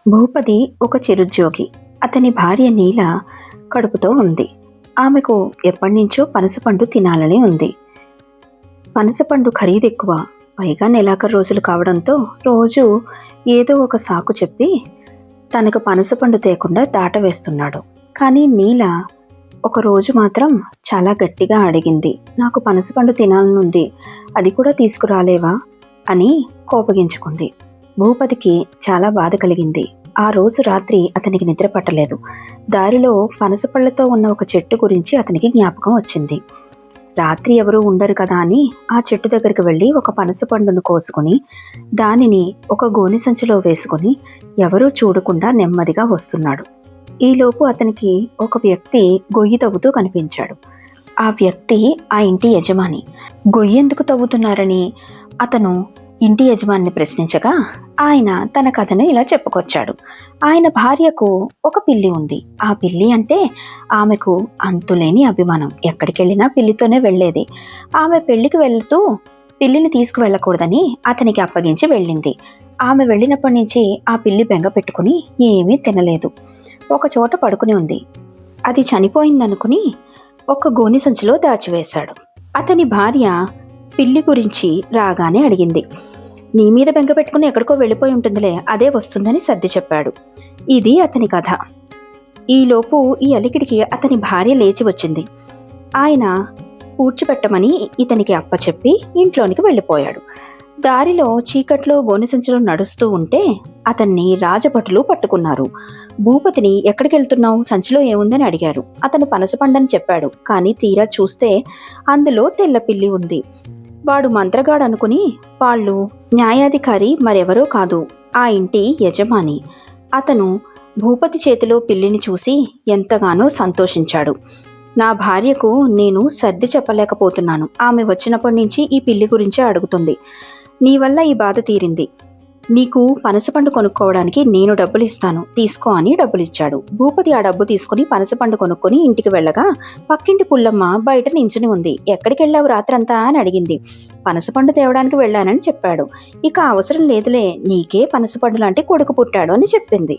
భూపతి ఒక చిరుద్యోగి. అతని భార్య నీల కడుపుతో ఉంది. ఆమెకు ఎప్పటినుంచో పనసపండు తినాలని ఉంది. పనసపండు ఖరీదెక్కువ, పైగా నెలాఖరు రోజులు కావడంతో రోజు ఏదో ఒక సాకు చెప్పి తనకు పనసపండు తేకుండా దాటవేస్తున్నాడు. కానీ నీల ఒకరోజు మాత్రం చాలా గట్టిగా అడిగింది, నాకు పనసపండు తినాలనుంది, అది కూడా తీసుకురాలేవా అని కోపగించుకుంది. భూపతికి చాలా బాధ కలిగింది. ఆ రోజు రాత్రి అతనికి నిద్ర పట్టలేదు. దారిలో పనసపళ్ళతో ఉన్న ఒక చెట్టు గురించి అతనికి జ్ఞాపకం వచ్చింది. రాత్రి ఎవరూ ఉండరు కదా అని ఆ చెట్టు దగ్గరికి వెళ్ళి ఒక పనసపండును కోసుకుని దానిని ఒక గోనె సంచిలో వేసుకుని ఎవరూ చూడకుండా నెమ్మదిగా వస్తున్నాడు. ఈలోపు అతనికి ఒక వ్యక్తి గొయ్యి తవ్వుతూ కనిపించాడు. ఆ వ్యక్తి ఆ ఇంటి యజమాని. గొయ్యెందుకు తవ్వుతున్నారని అతను ఇంటి యజమానిని ప్రశ్నించగా ఆయన తన కథను ఇలా చెప్పుకొచ్చాడు. ఆయన భార్యకు ఒక పిల్లి ఉంది. ఆ పిల్లి అంటే ఆమెకు అంతులేని అభిమానం. ఎక్కడికెళ్ళినా పిల్లితోనే వెళ్ళేది. ఆమె పెళ్లికి వెళ్తూ పిల్లిని తీసుకువెళ్ళకూడదని అతనికి అప్పగించి వెళ్ళింది. ఆమె వెళ్ళినప్పటి నుంచి ఆ పిల్లి బెంగ పెట్టుకుని ఏమీ తినలేదు. ఒక చోట పడుకుని ఉంది. అది చనిపోయిందనుకుని ఒక గోనె సంచిలో దాచివేశాడు. అతని భార్య పిల్లి గురించి రాగానే అడిగింది. నీ మీద బెంగ పెట్టుకుని ఎక్కడికో వెళ్ళిపోయి ఉంటుందిలే, అదే వస్తుందని సర్ది చెప్పాడు. ఇది అతని కథ. ఈలోపు ఈ అలికిడికి అతని భార్య లేచి వచ్చింది. ఆయన పూడ్చిపెట్టమని ఇతనికి అప్పచెప్పి ఇంట్లోనికి వెళ్ళిపోయాడు. దారిలో చీకట్లో గోనె సంచిలో నడుస్తూ ఉంటే అతన్ని రాజభటులు పట్టుకున్నారు. భూపతిని ఎక్కడికి వెళ్తున్నావు, సంచిలో ఏముందని అడిగారు. అతను పనసపండని చెప్పాడు. కానీ తీరా చూస్తే అందులో తెల్ల పిల్లి ఉంది. వాడు మంత్రగాడు అనుకుని వాళ్ళు న్యాయాధికారి మరెవరో కాదు, ఆ ఇంటి యజమాని. అతను భూపతి చేతిలో పిల్లిని చూసి ఎంతగానో సంతోషించాడు. నా భార్యకు నేను సర్ది చెప్పలేకపోతున్నాను. ఆమె వచ్చినప్పటి నుంచి ఈ పిల్లి గురించే అడుగుతుంది. నీ వల్ల ఈ బాధ తీరింది. నీకు పనసపండు కొనుక్కోవడానికి నేను డబ్బులు ఇస్తాను, తీసుకో అని డబ్బులిచ్చాడు. భూపతి ఆ డబ్బు తీసుకుని పనసపండు కొనుక్కొని ఇంటికి వెళ్ళగా పక్కింటి పుల్లమ్మ బయట నించుని ఉంది. ఎక్కడికి వెళ్ళావు రాత్రంతా అని అడిగింది. పనసపండు తేవడానికి వెళ్ళానని చెప్పాడు. ఇక అవసరం లేదులే, నీకే పనసపండు లాంటి కొడుకు పుట్టాడు అని చెప్పింది.